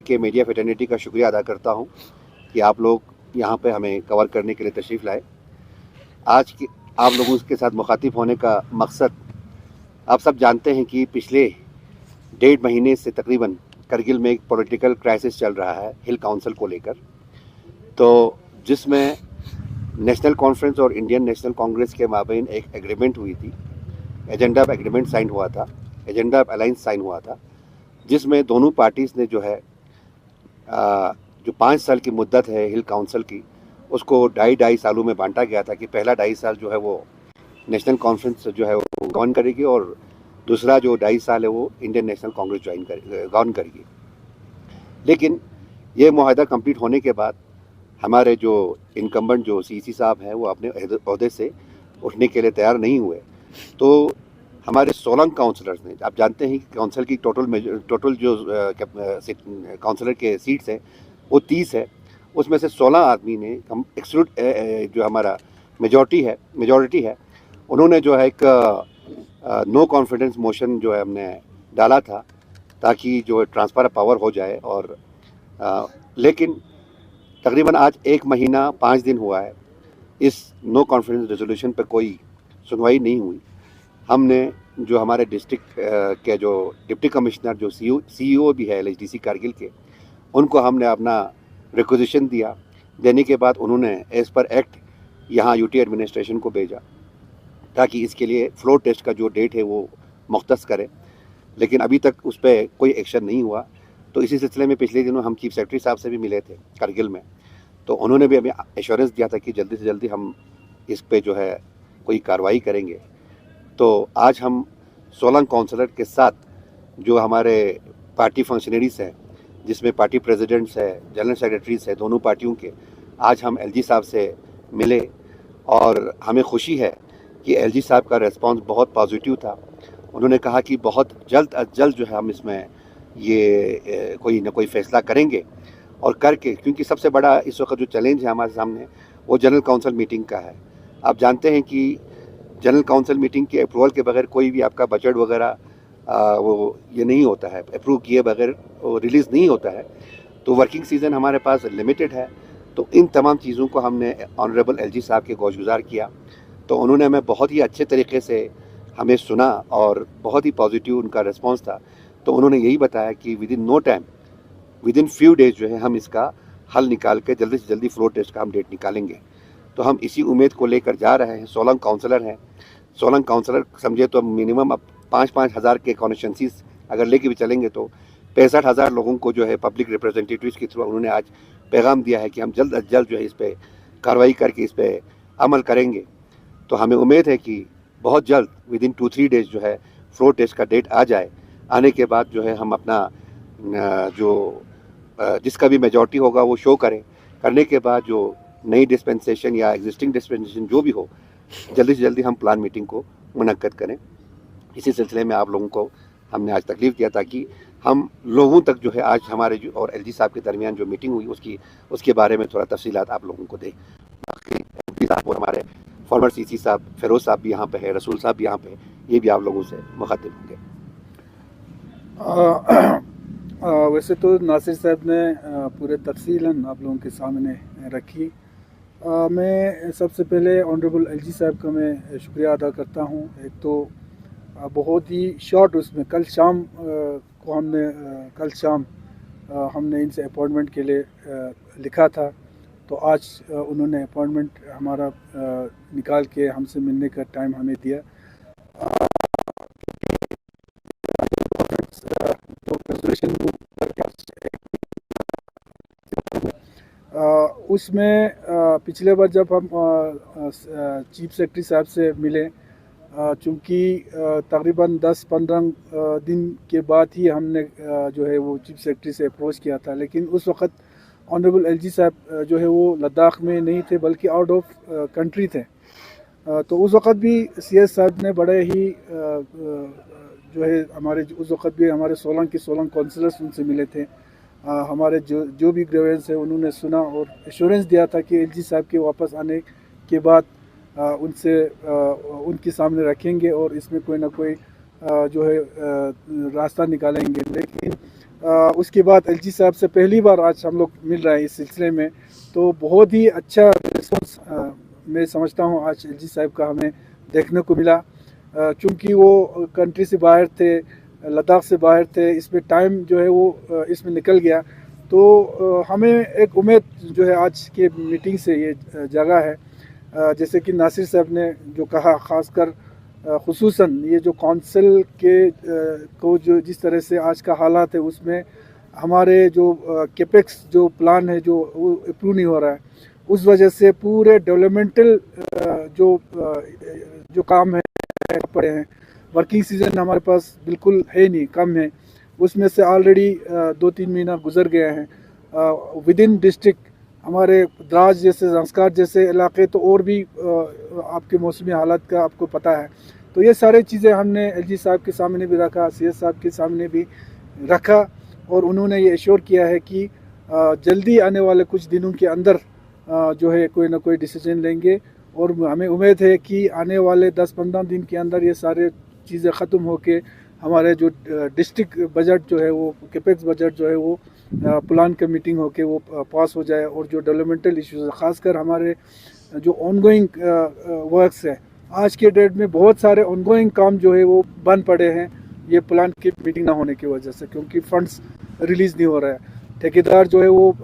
के media fraternity का शुक्रिया अदा करता हूं कि आप लोग यहां पे हमें कवर करने के लिए तशरीफ़ लाए। आज की आप लोगों के साथ मुखातिब होने का मकसद, आप सब जानते हैं कि पिछले 1.5 महीने से तकरीबन करगिल में एक पॉलिटिकल क्राइसिस चल रहा है हिल काउंसिल को लेकर, तो जिसमें नेशनल कॉन्फ्रेंस और इंडियन नेशनल कांग्रेस के माबैन एक एग्रीमेंट हुई थी, एजेंडा ऑफ एग्रीमेंट साइन हुआ था, एजेंडा ऑफ अलायंस साइन हुआ था, जिसमें दोनों पार्टीज़ ने जो है जो 5 साल की मुद्दत है हिल काउंसिल की, उसको 2.5 सालों में बांटा गया था कि पहला 2.5 साल जो है वो नेशनल कॉन्फ्रेंस जो है वो गवर्न करेगी और दूसरा जो 2.5 साल है वो इंडियन नेशनल कांग्रेस गवर्न करेगी। लेकिन ये मुआहदा कंप्लीट होने के बाद हमारे जो इनकम्बेंट जो सीसी साहब हैं वो अपने अहदे से उठने के लिए तैयार नहीं हुए, तो हमारे 16 काउंसलर्स ने, आप जानते हैं कि काउंसिल की टोटल जो काउंसलर के सीट्स हैं वो 30 है, उसमें से 16 आदमी ने एक्सक्लूड जो हमारा मेजॉरिटी है उन्होंने जो है एक नो कॉन्फिडेंस मोशन जो है हमने डाला था ताकि जो ट्रांसफ़र ऑफ पावर हो जाए। और लेकिन तकरीबन आज 1 महीना 5 दिन हुआ है, इस नो कॉन्फिडेंस रेजोल्यूशन पर कोई सुनवाई नहीं हुई। हमने जो हमारे डिस्ट्रिक्ट के जो डिप्टी कमिश्नर जो सीईओ भी है एलएचडीसी कारगिल के, उनको हमने अपना रिक्वेजिशन दिया। देने के बाद उन्होंने एज़ पर एक्ट यहाँ यूटी एडमिनिस्ट्रेशन को भेजा ताकि इसके लिए फ्लोर टेस्ट का जो डेट है वो मुख्तस करें, लेकिन अभी तक उस पर कोई एक्शन नहीं हुआ। तो इसी सिलसिले में पिछले दिनों हम चीफ सेक्रेटरी साहब से भी मिले थे कारगिल में, तो उन्होंने भी हमें एश्योरेंस दिया था कि जल्दी से जल्दी हम इस पे जो है कोई कार्रवाई करेंगे। तो आज हम 16 काउंसलर के साथ जो हमारे पार्टी फंक्शनरीज हैं, जिसमें पार्टी प्रेसिडेंट्स है, जनरल सेक्रेटरीज है दोनों पार्टियों के, आज हम एलजी साहब से मिले और हमें खुशी है कि एलजी साहब का रिस्पांस बहुत पॉजिटिव था। उन्होंने कहा कि बहुत जल्द अज जल्द जो है हम इसमें ये कोई ना कोई फ़ैसला करेंगे और करके, क्योंकि सबसे बड़ा इस वक्त जो चैलेंज है हमारे सामने वो जनरल काउंसिल मीटिंग का है। आप जानते हैं कि जनरल काउंसिल मीटिंग के अप्रूवल के बगैर कोई भी आपका बजट वगैरह वो ये नहीं होता है, अप्रूव किए बगैर वो रिलीज़ नहीं होता है। तो वर्किंग सीज़न हमारे पास लिमिटेड है, तो इन तमाम चीज़ों को हमने ऑनरेबल एलजी साहब के गौशगुजार किया। तो उन्होंने हमें बहुत ही अच्छे तरीके से हमें सुना और बहुत ही पॉजिटिव उनका रिस्पांस था। तो उन्होंने यही बताया कि within no time, within few days जो है हम इसका हल निकाल के जल्दी से जल्दी फ्लोर टेस्ट का हम डेट निकालेंगे। तो हम इसी उम्मीद को लेकर जा रहे हैं। 16 काउंसलर हैं, 16 काउंसलर समझे तो मिनिमम अब 5-5 हज़ार के कॉन्स्टिट्यूंसीज अगर लेके भी चलेंगे तो 65,000 लोगों को जो है पब्लिक रिप्रेजेंटेटिव्स के थ्रू उन्होंने आज पैगाम दिया है कि हम जल्द अज जल्द जो है इस पर कार्रवाई करके इस पर अमल करेंगे। तो हमें उम्मीद है कि बहुत जल्द विदिन 2-3 डेज जो है फ्लोर टेस्ट का डेट आ जाए। आने के बाद जो है हम अपना जो जिसका भी मेजॉरिटी होगा वो शो करें, करने के बाद जो नई डिस्पेंसेशन या एग्जिस्टिंग डिस्पेंसेशन जो भी हो, जल्दी से जल्दी हम प्लान मीटिंग को मुनक्कद करें। इसी सिलसिले में आप लोगों को हमने आज तकलीफ़ दिया ताकि हम लोगों तक जो है आज हमारे जो और एलजी साहब के दरमियान जो मीटिंग हुई उसके बारे में थोड़ा तफसीलात आप लोगों को दें। बाकी एलजी साहब और हमारे फॉर्मर सीसी साहब फिरोज़ साहब भी यहाँ पे है, रसूल साहब भी यहाँ पे, ये भी आप लोगों से मुखातिब होंगे। वैसे तो नासिर साहब ने पूरे तफसीलन आप लोगों के सामने रखी। मैं सबसे पहले ऑनरेबल एलजी साहब का मैं शुक्रिया अदा करता हूँ। एक तो बहुत ही शॉर्ट उसमें कल शाम हमने इनसे अपॉइंटमेंट के लिए लिखा था, तो आज उन्होंने अपॉइंटमेंट हमारा निकाल के हमसे मिलने का टाइम हमें दिया। उसमें पिछले बार जब हम चीफ सेक्रेटरी साहब से मिले, चूँकि तकरीबन 10-15 दिन के बाद ही हमने जो है वो चीफ सेक्रेटरी से अप्रोच किया था, लेकिन उस वक़्त ऑनरेबल एलजी साहब जो है वो लद्दाख में नहीं थे बल्कि आउट ऑफ कंट्री थे। तो उस वक़्त भी सीएस साहब ने बड़े ही जो है उस वक़्त भी हमारे 16 के 16 काउंसलर्स उनसे मिले थे। हमारे जो भी ग्रीवेंस है उन्होंने सुना और एश्योरेंस दिया था कि एलजी साहब के वापस आने के बाद उनसे उनके सामने रखेंगे और इसमें कोई ना कोई जो है रास्ता निकालेंगे। लेकिन उसके बाद एलजी साहब से पहली बार आज हम लोग मिल रहे हैं इस सिलसिले में, तो बहुत ही अच्छा रिस्पॉन्स मैं समझता हूँ आज एलजी साहब का हमें देखने को मिला। चूँकि वो कंट्री से बाहर थे, लद्दाख से बाहर थे, इसमें टाइम जो है वो इसमें निकल गया, तो हमें एक उम्मीद जो है आज के मीटिंग से ये जगह है। जैसे कि नासिर साहब ने जो कहा, ख़ासकर खुसूसन ये जो काउंसिल के को जो जिस तरह से आज का हालात है, उसमें हमारे जो कैपेक्स जो प्लान है जो वो अप्रूव नहीं हो रहा है, उस वजह से पूरे डेवलपमेंटल जो काम है पड़े हैं। वर्किंग सीज़न हमारे पास बिल्कुल है नहीं, कम है, उसमें से ऑलरेडी 2-3 महीना गुजर गया है। विद इन डिस्ट्रिक्ट हमारे द्रास जैसे, संस्कार जैसे इलाके तो और भी आपके मौसमी हालात का आपको पता है। तो ये सारी चीज़ें हमने एलजी साहब के सामने भी रखा, सीएस साहब के सामने भी रखा, और उन्होंने ये एश्योर किया है कि जल्दी आने वाले कुछ दिनों के अंदर जो है कोई ना कोई डिसीजन लेंगे, और हमें उम्मीद है कि आने वाले 10-15 दिन के अंदर ये सारे चीज़ें ख़त्म होके हमारे जो डिस्ट्रिक्ट बजट जो है वो, कैपेक्स बजट जो है वो प्लान का मीटिंग होके वो पास हो जाए, और जो डेवलपमेंटल इश्यूज ख़ासकर हमारे जो ऑनगोइंग वर्क्स है, आज के डेट में बहुत सारे ऑनगोइंग काम जो है वो बंद पड़े हैं, ये प्लान की मीटिंग ना होने की वजह से, क्योंकि फंड्स रिलीज़ नहीं हो रहा है। ठेकेदार जो है वो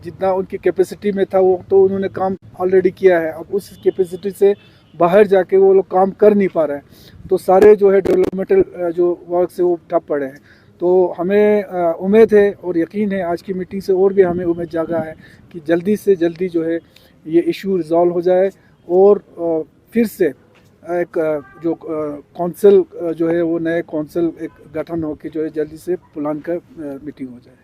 जितना उनकी कैपेसिटी में था वो तो उन्होंने काम ऑलरेडी किया है, अब उस कैपेसिटी से बाहर जाके वो लोग काम कर नहीं पा रहे हैं, तो सारे जो है डेवलपमेंटल जो वर्क से वो ठप पड़े हैं। तो हमें उम्मीद है और यकीन है आज की मीटिंग से और भी हमें उम्मीद जागा है कि जल्दी से जल्दी जो है ये इशू रिजॉल्व हो जाए, और फिर से एक जो काउंसिल जो है वो नए काउंसिल एक गठन होकर जो है जल्दी से प्लान का मीटिंग हो जाए।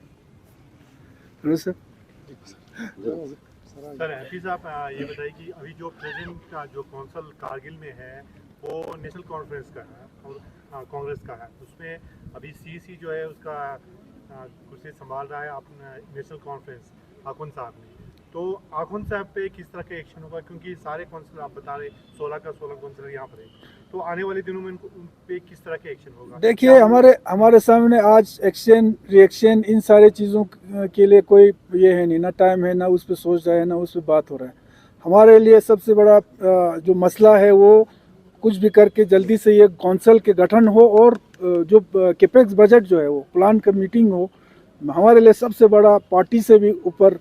सर हफीज़ आप ये बताइए कि अभी जो प्रेजेंट का जो काउंसिल कारगिल में है वो नेशनल कॉन्फ्रेंस का है और कांग्रेस का है, उसमें अभी सीसी जो है उसका कुर्सी संभाल रहा है अपना नेशनल कॉन्फ्रेंस आखुन साहब ने, तो आखुन साहब पे किस तरह का एक्शन होगा, क्योंकि सारे काउंसिलर आप बता रहे 16 का 16 काउंसिलर यहाँ पर है, तो आने वाले दिनों में उन पे किस तरह का एक्शन होगा? देखिए, हमारे सामने आज एक्शन रिएक्शन इन सारे चीज़ों के लिए कोई ये है नहीं, ना टाइम है, ना उस पर सोच रहा है, ना उस पर बात हो रहा है। हमारे लिए सबसे बड़ा जो मसला है वो कुछ भी करके जल्दी से ये काउंसिल के गठन हो, और जो कैपेक्स बजट जो है वो प्लान का मीटिंग हो। हमारे लिए सबसे बड़ा पार्टी से भी ऊपर,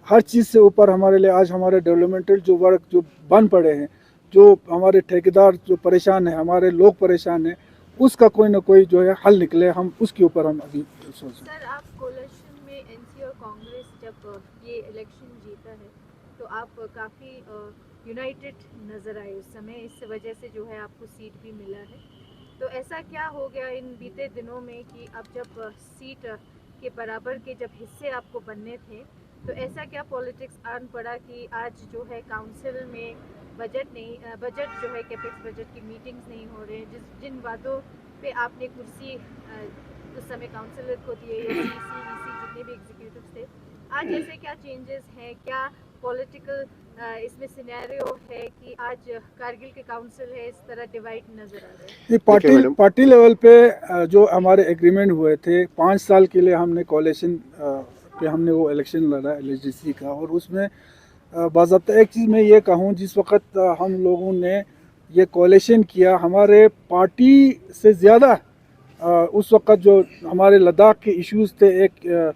हर चीज़ से ऊपर हमारे लिए आज हमारे डेवलपमेंटल जो वर्क जो बंद पड़े हैं, जो हमारे ठेकेदार जो परेशान है, हमारे लोग परेशान हैं, उसका कोई ना कोई जो है हल निकले, हम उसके ऊपर हम अभी सोच रहे हैं। सर, आप कोalition में एनसी और कांग्रेस जब ये इलेक्शन जीता है तो आप काफ़ी यूनाइटेड नज़र आए उस समय, इस वजह से जो है आपको सीट भी मिला है। तो ऐसा क्या हो गया इन बीते दिनों में कि अब जब सीट के बराबर के जब हिस्से आपको बनने थे, तो ऐसा क्या पॉलिटिक्स आन पड़ा कि आज जो है काउंसिल में बजट जो है कैपेक्स बजट की मीटिंग्स नहीं हो रहे हैं, जिन वादों पे आपने कुर्सी उस समय काउंसिलर को दिए या सीसी जितने भी एग्जीक्यूटिव्स थे, आज ऐसे क्या चेंजेस हैं, क्या पॉलिटिकल इसमें सिनेरियो है कि आज कारगिल के काउंसिल है इस तरह डिवाइड नजर आ रहा है? पार्टी लेवल पे जो हमारे एग्रीमेंट हुए थे 5 साल के लिए, हमने कोalition पे हमने वो इलेक्शन लड़ा एलएचडीसी का, और उसमें बाज़ाब्ता एक चीज़ मैं ये कहूँ, जिस वक्त हम लोगों ने ये कोalition किया, हमारे पार्टी से ज़्यादा उस वक्त जो हमारे लद्दाख के इश्यूज़ थे, एक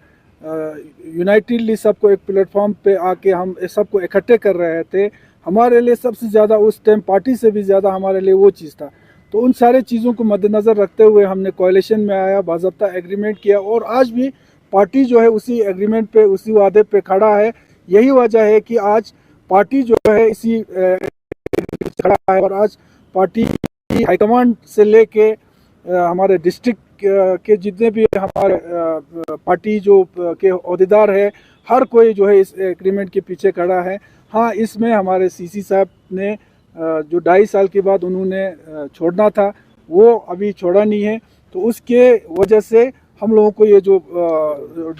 यूनाइटेडली सबको एक प्लेटफॉर्म पे आके हम सबको इकट्ठे कर रहे थे। हमारे लिए सबसे ज़्यादा उस टाइम पार्टी से भी ज़्यादा हमारे लिए वो चीज़ था। तो उन सारे चीज़ों को मद्देनज़र रखते हुए हमने कोalition में आया, बाज़ाब्ता एग्रीमेंट किया, और आज भी पार्टी जो है उसी एग्रीमेंट पे, उसी वादे पे खड़ा है। यही वजह है कि आज पार्टी जो है इसी खड़ा है, और आज पार्टी हाईकमांड से लेके हमारे डिस्ट्रिक्ट के जितने भी हमारे पार्टी जो के अहदेदार है, हर कोई जो है इस एग्रीमेंट के पीछे खड़ा है। हाँ, इसमें हमारे सीसी साहब ने जो 2.5 साल के बाद उन्होंने छोड़ना था, वो अभी छोड़ा नहीं है, तो उसके वजह से हम लोगों को ये जो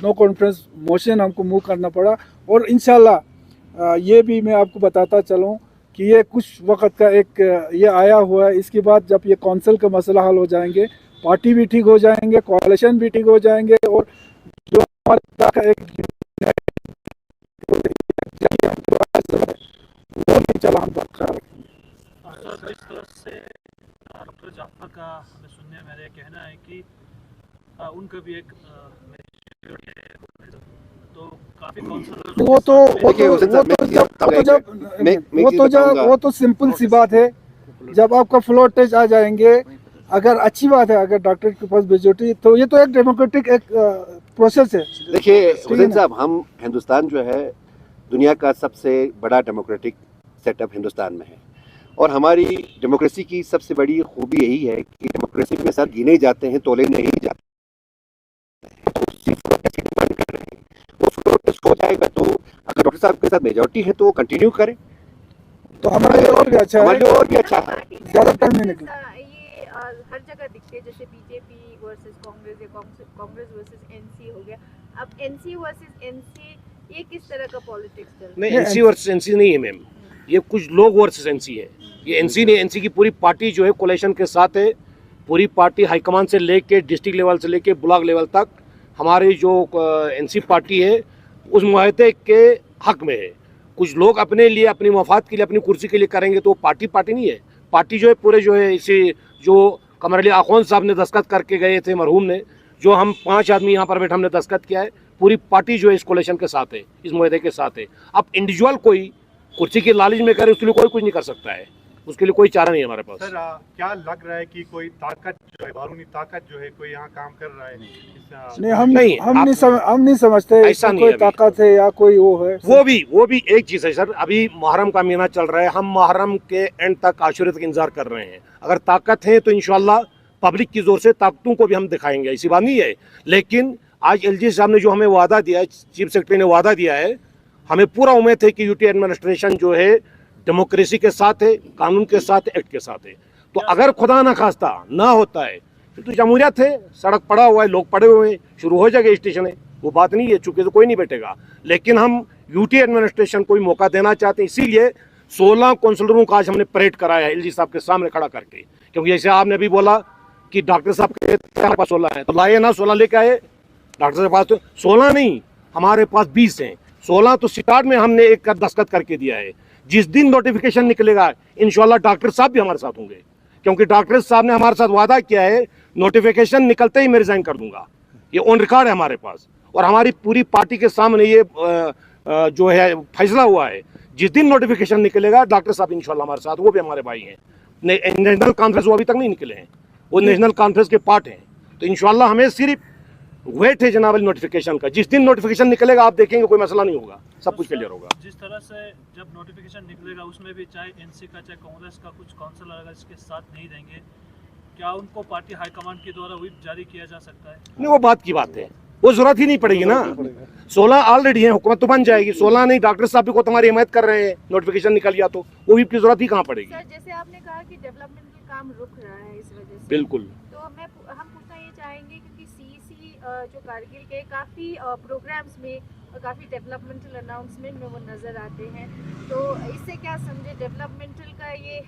नो कॉन्फ्रेंस मोशन हमको मूव करना पड़ा। और इंशाल्लाह ये भी मैं आपको बताता चलूँ कि ये कुछ वक्त का एक ये आया हुआ है, इसके बाद जब ये काउंसिल का मसला हल हो जाएंगे, पार्टी भी ठीक हो जाएंगे, कोalition भी ठीक हो जाएंगे, और हमारे इलाका एक वो नहीं चला, हम बरकरार रखेंगे। सर, जिस तरह से डॉक्टर जाफर का हमें सुनने में मेरा कहना है कि उनका भी एक majority है, तो काफी काउंसलर वो तो सिंपल सी बात है। जब आपका फ्लोर टेस्ट आ जाएंगे, अगर अच्छी बात है, अगर डॉक्टर के पास मेजोरिटी, तो ये तो एक डेमोक्रेटिक एक प्रोसेस है। देखिए हुसैन साहब, हम हिंदुस्तान जो है दुनिया का सबसे बड़ा डेमोक्रेटिक सेटअप हिंदुस्तान में है, और हमारी डेमोक्रेसी की सबसे बड़ी खूबी यही है कि डेमोक्रेसी में सर गिने जाते हैं, तोले नहीं जाते हैं। तो उसी फ्लोर टेस्ट की डिमांड कर रहे हैं। वो फ्लोर टेस्ट हो जाएगा तो अगर डॉक्टर साहब के साथ मेजोरिटी है तो वो कंटिन्यू करें, तो हमारे लिए और भी अच्छा है, हमारे लिए और भी अच्छा है। ज़्यादा टाइम नहीं निकले। ये हर जगह दिखते हैं, जैसे बीजेपी वर्सेस कांग्रेस या कांग्रेस वर्सेस एनसी हो गया। अब एनसी वर्सेस एनसी, ये किस तरह का पॉलिटिक्स चल रहा है? नहीं, एनसी वर्सेस एनसी नहीं है मैम, ये कुछ लोग वर्सेस एनसी है। ये एनसी नहीं, एनसी की पूरी पार्टी जो है कोलेशन के साथ है। पूरी पार्टी हाईकमान से लेके डिस्ट्रिक्ट लेवल से लेके ब्लॉक लेवल तक हमारी जो एनसी पार्टी है उस मुआहदे के हक में है। कुछ लोग अपने लिए, अपनी मफाद के लिए, अपनी कुर्सी के लिए करेंगे, तो पार्टी नहीं है। पार्टी जो है पूरे जो है इसी जो कमर अली आखौन साहब ने दस्तखत करके गए थे मरहूम ने, जो हम 5 आदमी यहाँ पर बैठे हमने दस्तखत किया है, पूरी पार्टी जो है इस कोलेशन के साथ है, इस मुआहदे के साथ है। अब इंडिविजुअल कोई कुर्सी की लालच में करे, उसके लिए कोई कुछ नहीं कर सकता है, उसके लिए कोई चारा नहीं है हमारे पास। सर, क्या लग रहा है कि कोई ताकत जो है, बारूनी ताकत जो है, कोई यहाँ काम कर रहा है? नहीं, हम नहीं समझते ऐसा नहीं कोई है। ताकत है या कोई वो है। वो भी एक चीज़ है सर, अभी मुहर्रम का महीना चल रहा है, हम मुहर्रम के एंड तक आशुरे तक इंतजार कर रहे हैं। अगर ताकत है तो इंशाल्लाह पब्लिक की जोर से ताकतों को भी हम दिखाएंगे, ऐसी बात नहीं है। लेकिन आज एलजी साहब ने जो हमें वादा दिया है, चीफ सेक्रेटरी ने वादा दिया है, हमें पूरा उम्मीद है कि यूटी एडमिनिस्ट्रेशन जो है डेमोक्रेसी के साथ है, कानून के साथ, एक्ट के साथ है। तो अगर खुदा ना खास्ता ना होता है तो जमहूरियत है, सड़क पड़ा हुआ है, लोग पड़े हुए हैं, शुरू हो जाएगा स्टेशन है, वो बात नहीं है, चूंकि तो कोई नहीं बैठेगा। लेकिन हम यूटी एडमिनिस्ट्रेशन को भी मौका देना चाहते हैं, इसीलिए 16 काउंसलरों का आज हमने परेड कराया एलजी साहब के सामने खड़ा करके। क्योंकि जैसे आपने भी बोला कि डॉक्टर साहब के पास 16 है, तो लाए ना 16 लेके आए। डॉक्टर साहब के पास तो 16 नहीं, हमारे पास 20 हैं। 16 तो स्टार्ट में हमने एक दस्तखत करके दिया है। जिस दिन नोटिफिकेशन निकलेगा इंशाल्लाह डॉक्टर साहब भी हमारे साथ होंगे, क्योंकि डॉक्टर साहब ने हमारे साथ वादा किया है, नोटिफिकेशन निकलते ही मैं रिजाइन कर दूंगा। ये ऑन रिकॉर्ड है हमारे पास, और हमारी पूरी पार्टी के सामने ये जो है फैसला हुआ है। जिस दिन नोटिफिकेशन निकलेगा डॉक्टर साहब इंशाल्लाह हमारे साथ, वो भी हमारे भाई हैं। नेशनल कॉन्फ्रेंस वो अभी तक नहीं निकले हैं, वो नेशनल कॉन्फ्रेंस के पार्ट हैं। तो इंशाल्लाह हमें सिर्फ वेट है जनाब नोटिफिकेशन का। जिस दिन नोटिफिकेशन निकलेगा आप देखेंगे कोई मसला नहीं होगा, सब कुछ क्लियर होगा। जिस तरह से जब नोटिफिकेशन निकलेगा उसमें भी चाहे एनसी का चाहे कांग्रेस का कुछ काउंसलर अगर इसके साथ नहीं देंगे, क्या उनको पार्टी हाईकमान के द्वारा व्हिप जारी किया जा सकता है? नहीं, वो बात की बात है, वो जरूरत ही नहीं पड़ेगी ना। 16 ऑलरेडी है, हुकूमत तो बन जाएगी। 16 नहीं, डॉक्टर साहब भी को तुम्हारी हिमायत कर रहे हैं, नोटिफिकेशन निकल गया तो वो व्हिप की जरूरत ही कहाँ पड़ेगी। सर, जैसे आपने कहा कि डेवलपमेंटल काम रुक रहा है इस वजह से, बिल्कुल, तो हम पूछना ये चाहेंगे क्योंकि सीईसी जो कारगिल के काफ़ी प्रोग्राम्स में और काफ़ी डेवलपमेंटल अनाउंसमेंट में वो नज़र आते हैं, तो इससे क्या समझे, डेवलपमेंटल का ये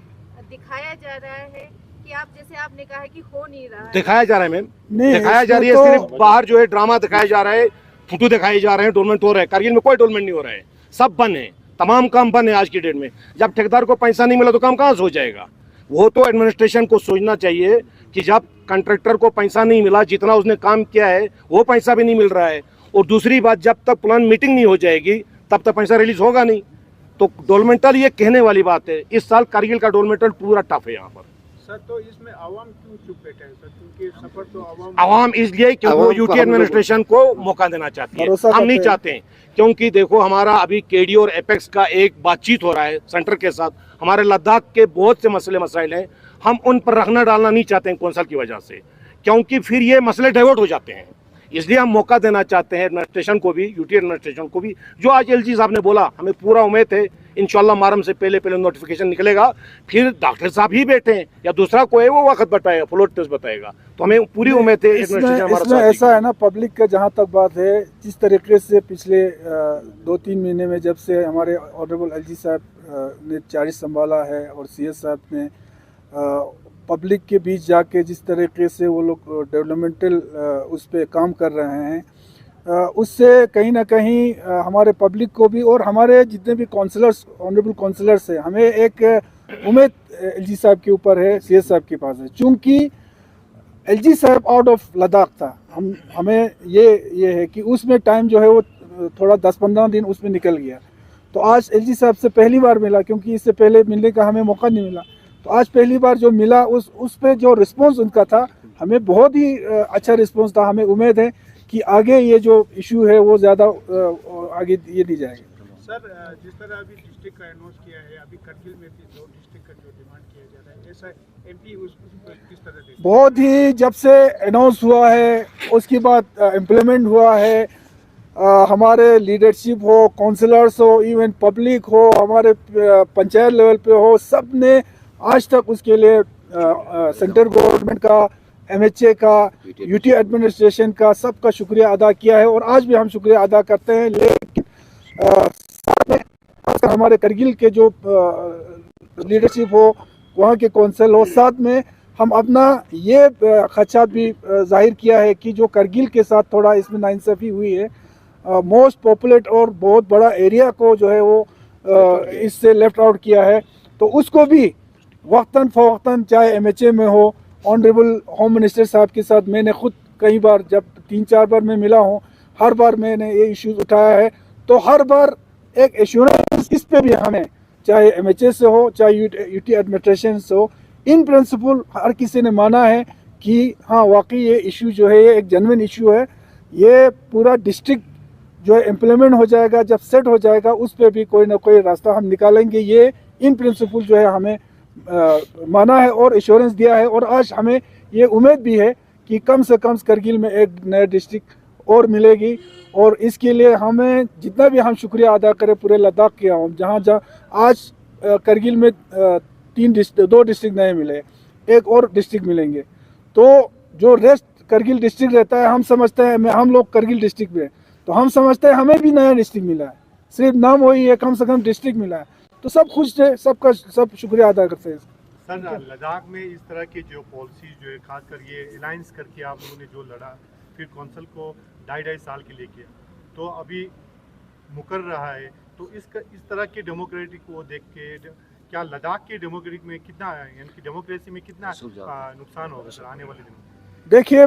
दिखाया जा रहा है कि आप, जैसे आपने कहा है कि हो नहीं रहा है, दिखाया जा रहा है मैम, नहीं, दिखाया जा रही है। सिर्फ बाहर जो है ड्रामा दिखाया जा रहा है, फोटो दिखाए जा रहे हैं, डेवलपमेंट हो रहा है। कारगिल में कोई डेवलपमेंट नहीं हो रहा है, सब बंद है, तमाम काम बंद है आज की डेट में। जब ठेकेदार को पैसा नहीं मिला तो काम कहाँ से हो जाएगा? वो तो एडमिनिस्ट्रेशन को सोचना चाहिए कि जब कॉन्ट्रैक्टर को पैसा नहीं मिला, जितना उसने काम किया है वो पैसा भी नहीं मिल रहा है, और दूसरी बात जब तक प्लान मीटिंग नहीं हो जाएगी तब तक पैसा रिलीज होगा नहीं। तो डेवलपमेंटल ये कहने वाली बात है। इस साल कारगिल का डेवलपमेंटल पूरा टफ है यहाँ पर। सर, तो इसमें आवाम क्यों चुप बैठे हैं सर? क्योंकि सफर तो आवाम इसलिए क्योंकि वो यूटी एडमिनिस्ट्रेशन को मौका देना चाहती है, हम नहीं चाहते हैं। क्योंकि देखो हमारा अभी केडी और एपेक्स का एक बातचीत हो रहा है सेंटर के साथ, हमारे लद्दाख के बहुत से मसले मसाइल हैं, हम उन पर रखना डालना नहीं चाहते हैं कौंसल की वजह से, क्योंकि फिर ये मसले डाइवर्ट हो जाते हैं। इसलिए हम मौका देना चाहते हैं एडमिनिस्ट्रेशन को भी, यूटी एडमिनिस्ट्रेशन को भी। जो आज एलजी साहब ने बोला, हमें पूरा उम्मीद है इंशाल्लाह मुहर्रम से पहले नोटिफिकेशन निकलेगा, फिर डॉक्टर साहब ही बैठे हैं या दूसरा कोई वो वक्त बताएगा, फ्लोर टेस्ट बताएगा, तो हमें पूरी उम्मीद है एडमिनिस्ट्रेशन हमारा साथ देगी। ऐसा है ना, पब्लिक का जहाँ तक बात है, जिस तरीके से पिछले 2-3 महीने में जब से हमारे ऑनरेबल एलजी साहब ने चार्ज संभाला है और सीएस साहब ने पब्लिक के बीच जाके जिस तरीके से वो लोग डेवलपमेंटल उस पर काम कर रहे हैं, उससे कहीं ना कहीं हमारे पब्लिक को भी और हमारे जितने भी काउंसलर्स ऑनरेबल काउंसलर्स हैं हमें एक उम्मीद एलजी साहब के ऊपर है, सीएस साहब के पास है। चूँकि एलजी साहब आउट ऑफ लद्दाख था, हमें ये है कि उसमें टाइम जो है वो थोड़ा 10-15 दिन उसमें निकल गया। तो आज एलजी साहब से पहली बार मिला, क्योंकि इससे पहले मिलने का हमें मौका नहीं मिला। तो आज पहली बार जो मिला उस पे जो रिस्पांस उनका था, हमें बहुत ही अच्छा रिस्पांस था। हमें उम्मीद है कि आगे ये जो इशू है वो ज़्यादा आगे ये दी जाएगी। सर, जिस तरह अभी डिस्ट्रिक्ट का अनाउंस किया है, अभी करगिल में भी 2 डिस्ट्रिक्ट का जो डिमांड किया जा रहा है, ऐसा एमपी उसको किस तरह देखते हैं? बहुत ही जब से अनाउंस हुआ है उसके बाद इम्प्लीमेंट हुआ है, हमारे लीडरशिप हो, काउंसलर्स हो, इवन पब्लिक हो, हमारे पंचायत लेवल पे हो, सब ने आज तक उसके लिए सेंट्रल गवर्नमेंट का, एमएचए का, यूटी एडमिनिस्ट्रेशन का सबका शुक्रिया अदा किया है और आज भी हम शुक्रिया अदा करते हैं। लेकिन साथ में खासकर हमारे करगिल के जो लीडरशिप हो, वहाँ के कौंसिल हो, साथ में हम अपना ये खदशात भी जाहिर किया है कि जो करगिल के साथ थोड़ा इसमें नाइंसाफ़ी हुई है, मोस्ट पॉपुलेट और बहुत बड़ा एरिया को जो है वो इससे लेफ्ट आउट किया है। तो उसको भी वक्तन फ़वक्तन, चाहे एमएचए में हो, ऑनरेबल होम मिनिस्टर साहब के साथ मैंने खुद कई बार, जब 3-4 बार मैं मिला हूँ, हर बार मैंने ये इश्यूज उठाया है। तो हर बार एक एश्योरेंस इस पे भी हमें, चाहे एमएचए से हो, चाहे यूटी एडमिनिस्ट्रेशन से हो, इन प्रिंसिपल हर किसी ने माना है कि हाँ वाकई ये इशू जो है ये एक जेन्युइन इशू है। ये पूरा डिस्ट्रिक्ट जो है इम्प्लीमेंट हो जाएगा, जब सेट हो जाएगा उस पर भी कोई ना कोई रास्ता हम निकालेंगे। ये इन प्रिंसिपल जो है हमें माना है और एश्योरेंस दिया है। और आज हमें ये उम्मीद भी है कि कम से कम करगिल में एक नया डिस्ट्रिक्ट और मिलेगी। और इसके लिए हमें जितना भी हम शुक्रिया अदा करें पूरे लद्दाख के हम, जहाँ आज करगिल में 2 डिस्ट्रिक्ट नए मिले, एक और डिस्ट्रिक्ट मिलेंगे। तो जो रेस्ट करगिल डिस्ट्रिक्ट रहता है, हम समझते हैं, हम लोग करगिल डिस्ट्रिक्ट में, तो हम समझते हैं हमें भी नया डिस्ट्रिक्ट मिला है, सिर्फ नाम वही है, कम से कम डिस्ट्रिक्ट मिला है। तो सब खुश है, सबका सब शुक्रिया अदा करते हैं। सर, लद्दाख में इस तरह की जो पॉलिसी जो है, खासकर ये अलायंस करके आप लोगों ने जो लड़ा, फिर कौंसिल को 2.5 साल के लिए किया, तो अभी मुकर रहा है, तो इस तरह के डेमोक्रेटिक को देख के क्या लद्दाख के डेमोक्रेटिक में कितना, यानी कि डेमोक्रेसी में कितना नुकसान होगा सर आने वाले दिनों में? देखिए,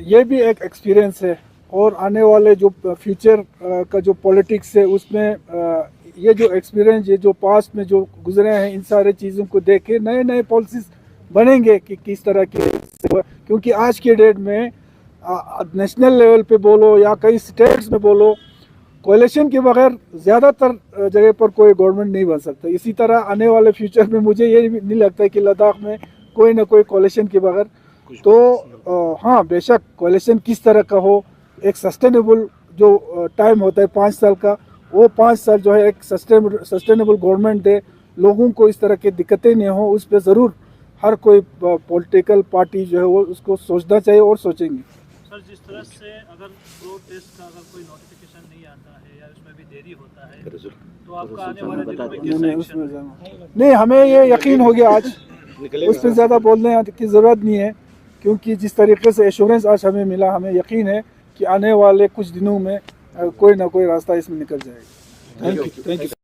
ये भी एक एक्सपीरियंस है और आने वाले जो फ्यूचर का जो पॉलिटिक्स है उसमें ये जो एक्सपीरियंस, ये जो पास्ट में जो गुजरे हैं, इन सारे चीज़ों को देख के नए नए पॉलिसीज बनेंगे कि किस तरह के, क्योंकि आज के डेट में नेशनल लेवल पे बोलो या कई स्टेट्स में बोलो, कोalition के बगैर ज़्यादातर जगह पर कोई गवर्नमेंट नहीं बन सकता। इसी तरह आने वाले फ्यूचर में मुझे ये नहीं लगता है कि लद्दाख में कोई ना कोई कोalition के बगैर, तो हाँ बेशक कोalition किस तरह का हो, एक सस्टेनेबल जो टाइम होता है 5 साल का, वो 5 साल जो है एक सस्टेनेबल गवर्नमेंट दे, लोगों को इस तरह की दिक्कतें नहीं हो, उस पर ज़रूर हर कोई पॉलिटिकल पार्टी जो है वो उसको सोचना चाहिए और सोचेंगे। सर, जिस तरह से अगर प्रोटेस्ट का अगर कोई नोटिफिकेशन नहीं आता है या उसमें भी देरी होता है, तो आपका आने वाले दिनों में कैसा एक्शन? नहीं, हमें ये यकीन हो गया आज, उस पर ज़्यादा बोलने की ज़रूरत नहीं है, क्योंकि जिस तरीके से एश्योरेंस आज हमें मिला, हमें यकीन है कि आने वाले कुछ दिनों में कोई ना कोई रास्ता इसमें निकल जाएगा। Thank you.